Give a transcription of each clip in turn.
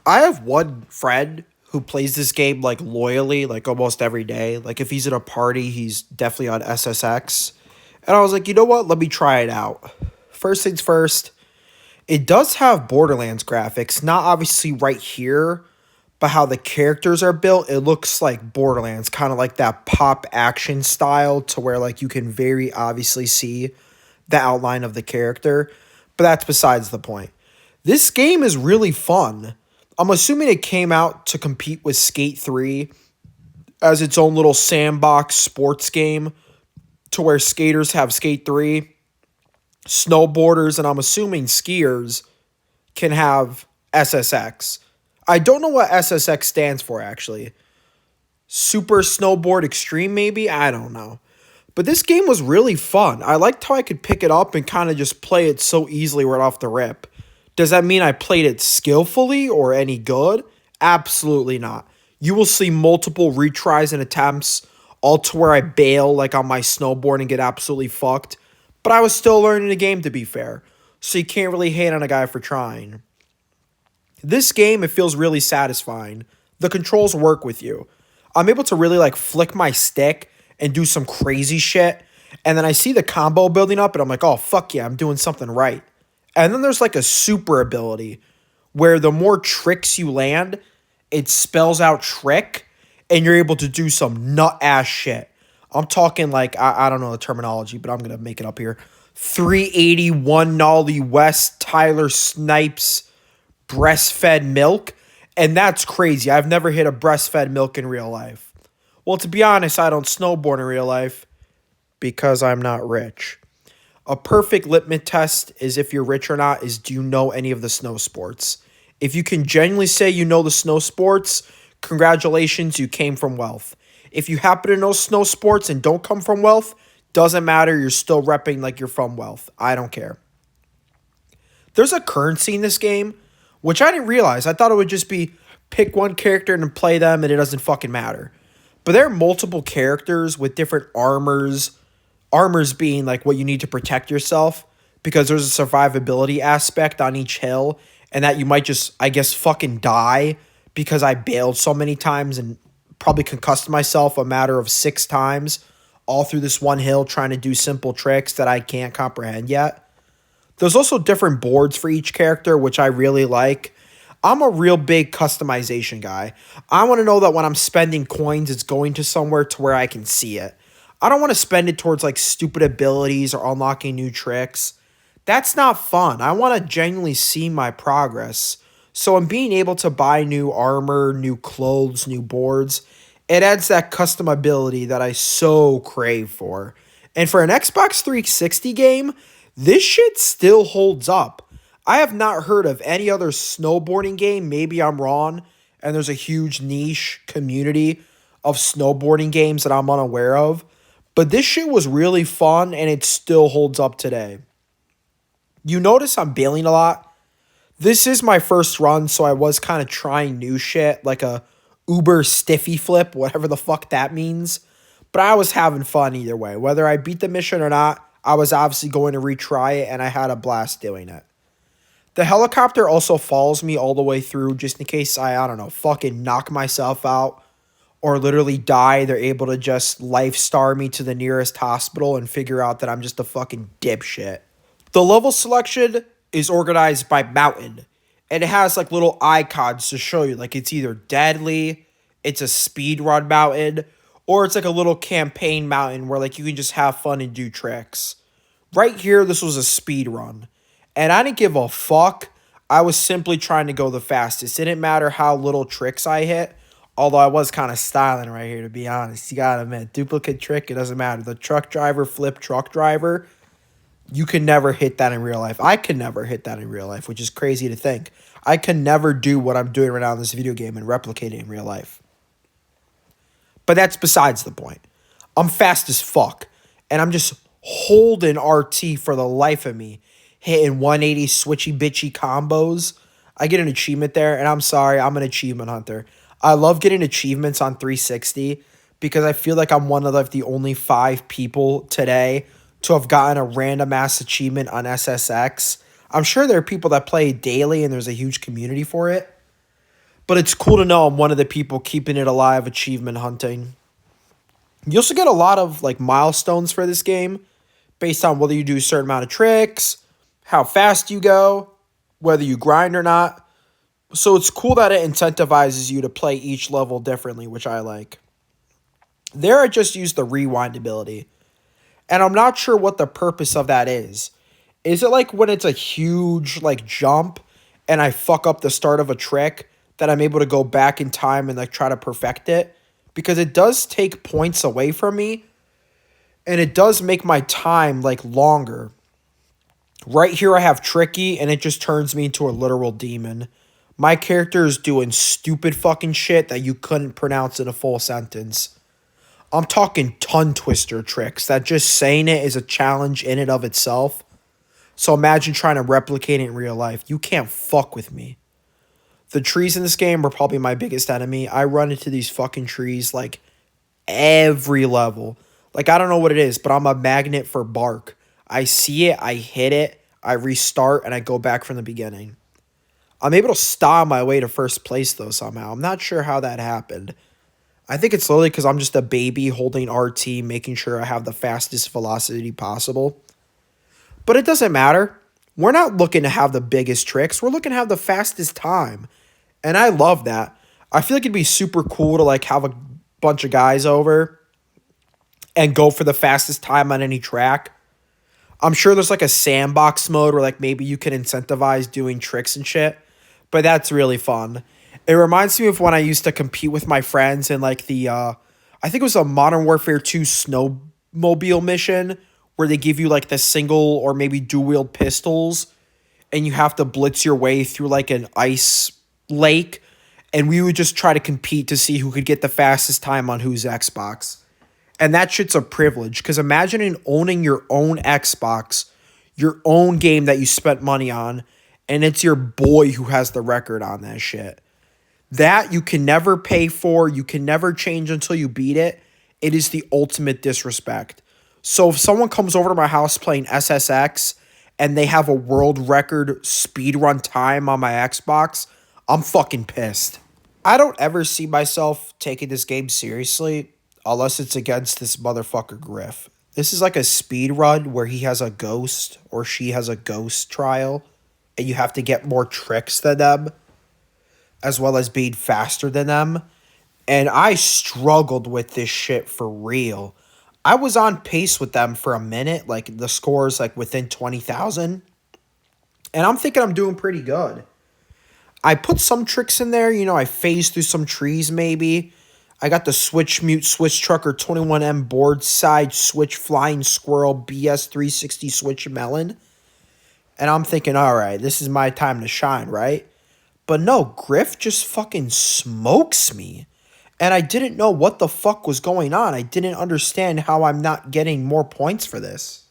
I have one friend who plays this game like loyally, like almost every day. Like if he's at a party, he's definitely on SSX. And I was like, you know what? Let me try it out. First things first, it does have Borderlands graphics, not obviously right here, but how the characters are built, it looks like Borderlands, kind of like that pop action style to where like you can very obviously see the outline of the character. But that's besides the point. This game is really fun. I'm assuming it came out to compete with Skate 3 as its own little sandbox sports game to where skaters have Skate 3, snowboarders, and I'm assuming skiers can have SSX. I don't know what SSX stands for actually. Super Snowboard Extreme, maybe? I don't know. But this game was really fun. I liked how I could pick it up and kind of just play it so easily right off the rip. Does that mean I played it skillfully or any good? Absolutely not. You will see multiple retries and attempts, all to where I bail like on my snowboard and get absolutely fucked. But I was still learning the game, to be fair. So you can't really hate on a guy for trying. This game, it feels really satisfying. The controls work with you. I'm able to really like flick my stick and do some crazy shit. And then I see the combo building up and I'm like, oh, fuck yeah, I'm doing something right. And then there's like a super ability where the more tricks you land, it spells out trick and you're able to do some nut ass shit. I'm talking like, I don't know the terminology, but I'm going to make it up here. 381 Nolly West, Tyler Snipes, breastfed milk. And that's crazy. I've never hit a breastfed milk in real life. Well, to be honest, I don't snowboard in real life because I'm not rich. A perfect litmus test is if you're rich or not is do you know any of the snow sports? If you can genuinely say you know the snow sports, congratulations, you came from wealth. If you happen to know snow sports and don't come from wealth, doesn't matter, you're still repping like you're from wealth. I don't care. There's a currency in this game, which I didn't realize. I thought it would just be pick one character and play them and it doesn't fucking matter. But there are multiple characters with different armors, armors being like what you need to protect yourself because there's a survivability aspect on each hill and that you might just, I guess, fucking die because I bailed so many times and probably concussed myself a matter of 6 times all through this one hill trying to do simple tricks that I can't comprehend yet. There's also different boards for each character, which I really like. I'm a real big customization guy. I want to know that when I'm spending coins, it's going to somewhere to where I can see it. I don't want to spend it towards like stupid abilities or unlocking new tricks. That's not fun. I want to genuinely see my progress. So in being able to buy new armor, new clothes, new boards, it adds that customability that I so crave for. And for an Xbox 360 game, this shit still holds up. I have not heard of any other snowboarding game. Maybe I'm wrong, and there's a huge niche community of snowboarding games that I'm unaware of. But this shit was really fun, and it still holds up today. You notice I'm bailing a lot. This is my first run, so I was kind of trying new shit, like a Uber stiffy flip, whatever the fuck that means. But I was having fun either way. Whether I beat the mission or not, I was obviously going to retry it, and I had a blast doing it. The helicopter also follows me all the way through just in case I don't know, fucking knock myself out or literally die. They're able to just life star me to the nearest hospital and figure out that I'm just a fucking dipshit. The level selection is organized by mountain, and it has like little icons to show you like it's either deadly, it's a speed run mountain, or it's like a little campaign mountain where like you can just have fun and do tricks. Right here, this was a speed run. And I didn't give a fuck. I was simply trying to go the fastest. It didn't matter how little tricks I hit. Although I was kind of styling right here, to be honest. You gotta admit, duplicate trick, it doesn't matter. The truck driver, flip truck driver, you can never hit that in real life. I could never hit that in real life, which is crazy to think. I can never do what I'm doing right now in this video game and replicate it in real life. But that's besides the point. I'm fast as fuck. And I'm just holding RT for the life of me, hitting 180 switchy bitchy combos. I get an achievement there, and I'm sorry, I'm an achievement hunter. I love getting achievements on 360 because I feel like I'm one of like the only 5 people today to have gotten a random ass achievement on SSX. I'm sure there are people that play daily and there's a huge community for it. But it's cool to know I'm one of the people keeping it alive achievement hunting. You also get a lot of like milestones for this game based on whether you do a certain amount of tricks, how fast you go, whether you grind or not. So it's cool that it incentivizes you to play each level differently, which I like. There I just used the rewind ability. And I'm not sure what the purpose of that is. Is it like when it's a huge like jump and I fuck up the start of a trick that I'm able to go back in time and like try to perfect it? Because it does take points away from me and it does make my time like longer. Right here I have Tricky and it just turns me into a literal demon. My character is doing stupid fucking shit that you couldn't pronounce in a full sentence. I'm talking tongue twister tricks that just saying it is a challenge in and of itself. So imagine trying to replicate it in real life. You can't fuck with me. The trees in this game are probably my biggest enemy. I run into these fucking trees like every level. Like I don't know what it is, but I'm a magnet for bark. I see it, I hit it, I restart, and I go back from the beginning. I'm able to style my way to first place though somehow. I'm not sure how that happened. I think it's literally because I'm just a baby holding RT, making sure I have the fastest velocity possible. But it doesn't matter. We're not looking to have the biggest tricks. We're looking to have the fastest time. And I love that. I feel like it'd be super cool to like have a bunch of guys over and go for the fastest time on any track. I'm sure there's like a sandbox mode where like maybe you can incentivize doing tricks and shit. But that's really fun. It reminds me of when I used to compete with my friends in like the, I think it was a Modern Warfare 2 snowmobile mission where they give you like the single or maybe dual-wield pistols and you have to blitz your way through like an ice lake. And we would just try to compete to see who could get the fastest time on whose Xbox. And that shit's a privilege because imagine owning your own Xbox, your own game that you spent money on, and it's your boy who has the record on that shit. That you can never pay for, you can never change until you beat it. It is the ultimate disrespect. So if someone comes over to my house playing SSX and they have a world record speedrun time on my Xbox, I'm fucking pissed. I don't ever see myself taking this game seriously unless it's against this motherfucker Griff. This is like a speed run where he has a ghost or she has a ghost trial and you have to get more tricks than them as well as being faster than them. And I struggled with this shit for real. I was on pace with them for a minute, like the scores like within 20,000. And I'm thinking I'm doing pretty good. I put some tricks in there, you know, I phased through some trees maybe. I got the Switch Mute Switch Trucker 21M board side Switch Flying Squirrel BS 360 Switch Melon. And I'm thinking, all right, this is my time to shine, right? But no, Griff just fucking smokes me. And I didn't know what the fuck was going on. I didn't understand how I'm not getting more points for this.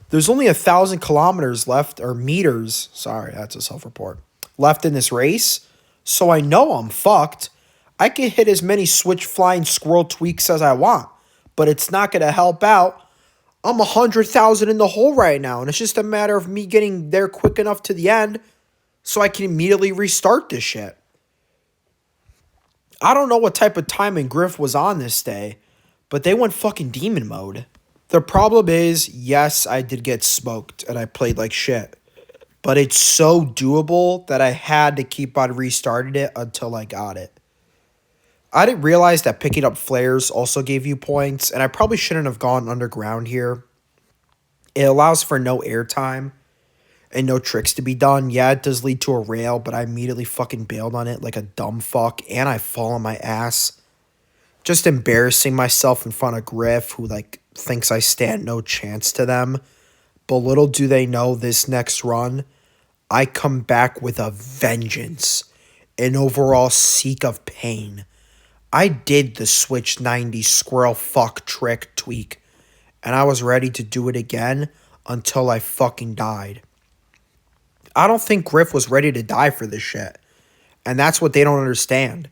There's only 1,000 kilometers left, or meters, sorry, that's a self-report, left in this race. So I know I'm fucked. I can hit as many Switch Flying Squirrel tweaks as I want, but it's not going to help out. I'm 100,000 in the hole right now, and it's just a matter of me getting there quick enough to the end so I can immediately restart this shit. I don't know what type of timing Griff was on this day, but they went fucking demon mode. The problem is, yes, I did get smoked, and I played like shit. But it's so doable that I had to keep on restarting it until I got it. I didn't realize that picking up flares also gave you points, and I probably shouldn't have gone underground here. It allows for no airtime and no tricks to be done. Yeah, it does lead to a rail, but I immediately fucking bailed on it like a dumb fuck, and I fall on my ass. Just embarrassing myself in front of Griff, who like thinks I stand no chance to them. But little do they know this next run, I come back with a vengeance, an overall seek of pain. I did the Switch 90 squirrel fuck trick tweak, and I was ready to do it again until I fucking died. I don't think Griff was ready to die for this shit, and that's what they don't understand.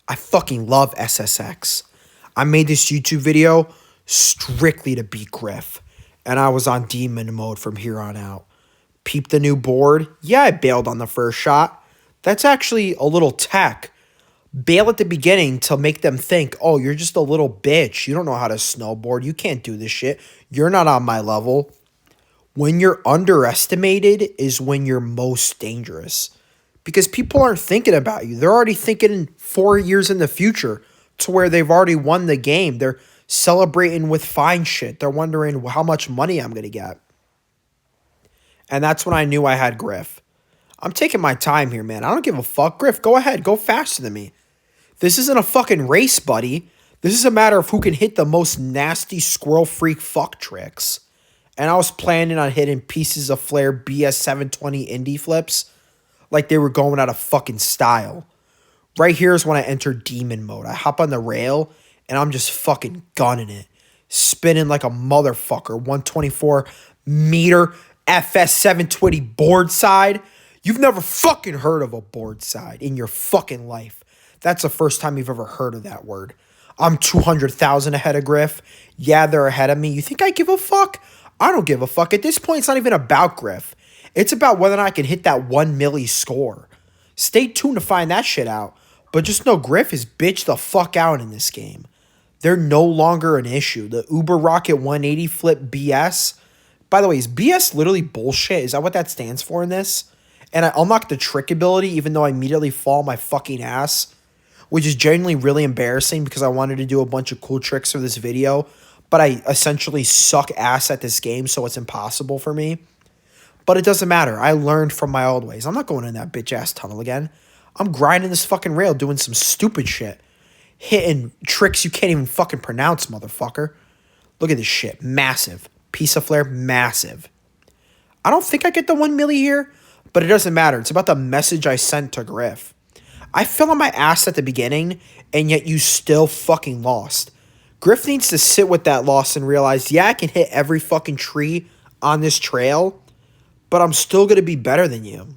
I fucking love SSX. I made this YouTube video strictly to beat Griff, and I was on demon mode from here on out. Peep the new board. Yeah, I bailed on the first shot. That's actually a little tech. Bail at the beginning to make them think, oh, you're just a little bitch. You don't know how to snowboard. You can't do this shit. You're not on my level. When you're underestimated is when you're most dangerous. Because people aren't thinking about you. They're already thinking 4 years in the future to where they've already won the game. They're celebrating with fine shit. They're wondering how much money I'm going to get. And that's when I knew I had Griff. I'm taking my time here, man. I don't give a fuck. Griff, go ahead. Go faster than me. This isn't a fucking race, buddy. This is a matter of who can hit the most nasty squirrel freak fuck tricks. And I was planning on hitting pieces of flare BS 720 indie flips like they were going out of fucking style. Right here is when I enter demon mode. I hop on the rail and I'm just fucking gunning it. Spinning like a motherfucker. 124 meter FS 720 board side. You've never fucking heard of a board side in your fucking life. That's the first time you've ever heard of that word. I'm 200,000 ahead of Griff. Yeah, they're ahead of me. You think I give a fuck? I don't give a fuck. At this point, it's not even about Griff. It's about whether or not I can hit that 1 milli score. Stay tuned to find that shit out. But just know Griff is bitched the fuck out in this game. They're no longer an issue. The Uber Rocket 180 flip BS. By the way, is BS literally bullshit? Is that what that stands for in this? And I unlocked the trick ability even though I immediately fall my fucking ass, which is genuinely really embarrassing because I wanted to do a bunch of cool tricks for this video, but I essentially suck ass at this game, so it's impossible for me. But it doesn't matter. I learned from my old ways. I'm not going in that bitch-ass tunnel again. I'm grinding this fucking rail, doing some stupid shit. Hitting tricks you can't even fucking pronounce, motherfucker. Look at this shit. Massive. Piece of flare, massive. I don't think I get the 1 milli here, but it doesn't matter. It's about the message I sent to Griff. I fell on my ass at the beginning, and yet you still fucking lost. Griff needs to sit with that loss and realize, yeah, I can hit every fucking tree on this trail, but I'm still going to be better than you.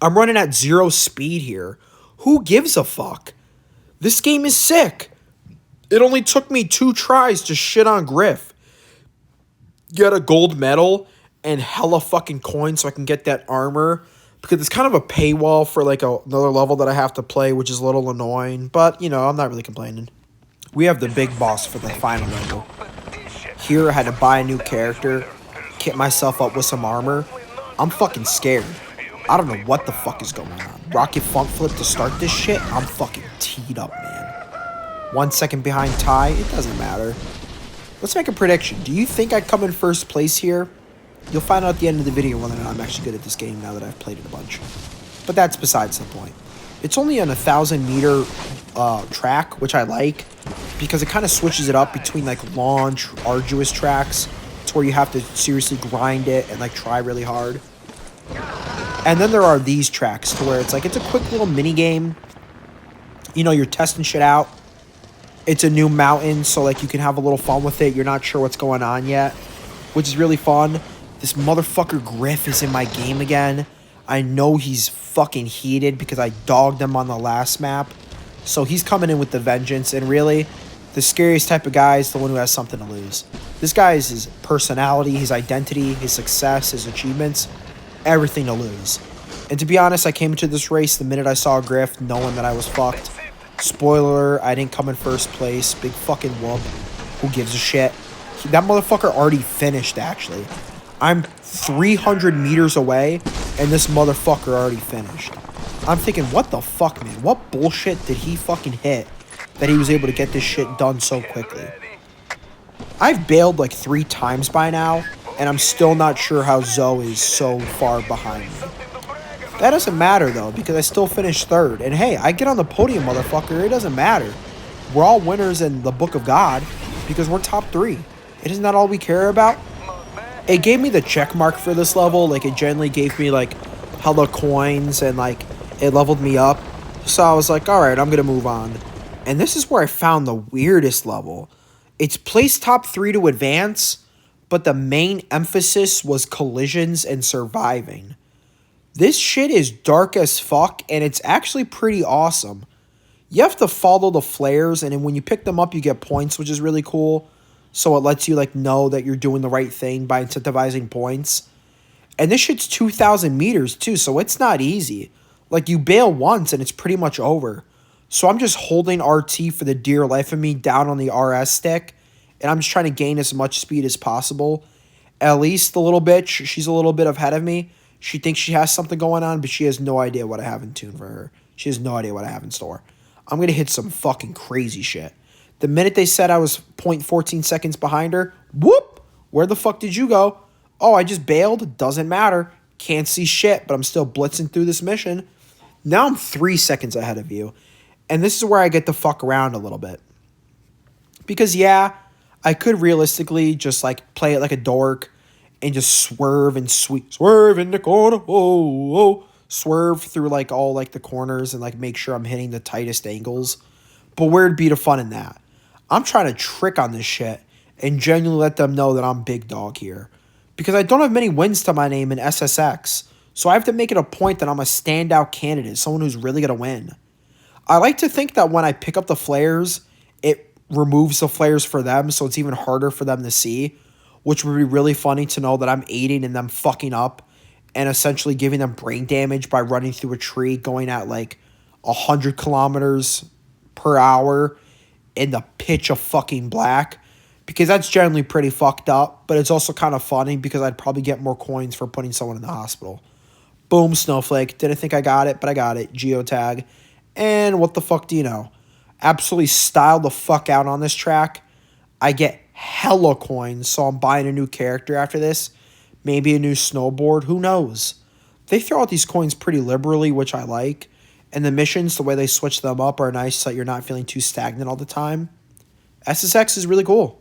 I'm running at 0 speed here. Who gives a fuck? This game is sick. It only took me 2 tries to shit on Griff. Get a gold medal and hella fucking coins so I can get that armor. Because it's kind of a paywall for like another level that I have to play, which is a little annoying. But, you know, I'm not really complaining. We have the big boss for the final level. Here I had to buy a new character, kit myself up with some armor. I'm fucking scared. I don't know what the fuck is going on. Rocket Funk Flip to start this shit? I'm fucking teed up, man. 1 second behind Ty? It doesn't matter. Let's make a prediction. Do you think I'd come in first place here? You'll find out at the end of the video whether or not I'm actually good at this game now that I've played it a bunch. But that's besides the point. It's only an 1,000-meter track, which I like, because it kind of switches it up between like long, arduous tracks to where you have to seriously grind it and like try really hard. And then there are these tracks to where it's like it's a quick little mini game. You know, you're testing shit out. It's a new mountain, so like you can have a little fun with it. You're not sure what's going on yet, which is really fun. This motherfucker Griff is in my game again. I know he's fucking heated because I dogged him on the last map. So he's coming in with the vengeance. And really, the scariest type of guy is the one who has something to lose. This guy is his personality, his identity, his success, his achievements, everything to lose. And to be honest, I came into this race the minute I saw Griff, knowing that I was fucked. Spoiler, I didn't come in first place. Big fucking whoop. Who gives a shit? That motherfucker already finished, actually. I'm 300 meters away, and this motherfucker already finished. I'm thinking, what the fuck, man? What bullshit did he fucking hit that he was able to get this shit done so quickly? I've bailed like 3 times by now, and I'm still not sure how Zoe is so far behind me. That doesn't matter, though, because I still finished 3rd. And hey, I get on the podium, motherfucker. It doesn't matter. We're all winners in the book of God because we're top 3. Isn't that all we care about? It gave me the check mark for this level. Like, it generally gave me, like, hella coins and, like, it leveled me up. So I was like, all right, I'm going to move on. And this is where I found the weirdest level. It's place top 3 to advance, but the main emphasis was collisions and surviving. This shit is dark as fuck, and it's actually pretty awesome. You have to follow the flares, and then when you pick them up, you get points, which is really cool. So it lets you like know that you're doing the right thing by incentivizing points. And this shit's 2,000 meters too, so it's not easy. Like, you bail once and it's pretty much over. So I'm just holding RT for the dear life of me down on the RS stick, and I'm just trying to gain as much speed as possible. At least the little bitch, she's a little bit ahead of me. She thinks she has something going on, but she has no idea what I have in tune for her. She has no idea what I have in store. I'm going to hit some fucking crazy shit. The minute they said I was 0.14 seconds behind her, whoop, where the fuck did you go? Oh, I just bailed. Doesn't matter. Can't see shit, but I'm still blitzing through this mission. Now I'm 3 seconds ahead of you. And this is where I get to fuck around a little bit. Because, yeah, I could realistically just, like, play it like a dork and just swerve and swerve in the corner, swerve through, like, all, like, the corners and, like, make sure I'm hitting the tightest angles. But where'd be the fun in that? I'm trying to trick on this shit and genuinely let them know that I'm big dog here. Because I don't have many wins to my name in SSX, so I have to make it a point that I'm a standout candidate, someone who's really going to win. I like to think that when I pick up the flares, it removes the flares for them, so it's even harder for them to see, which would be really funny to know that I'm aiding in them fucking up and essentially giving them brain damage by running through a tree going at like 100 kilometers per hour in the pitch of fucking black, because that's generally pretty fucked up, but it's also kind of funny because I'd probably get more coins for putting someone in the hospital. Boom, snowflake. Didn't think I got it, but I got it. Geotag. And what the fuck do you know? Absolutely styled the fuck out on this track. I get hella coins, so I'm buying a new character after this. Maybe a new snowboard. Who knows? They throw out these coins pretty liberally, which I like. And the missions, the way they switch them up, are nice so that you're not feeling too stagnant all the time. SSX is really cool.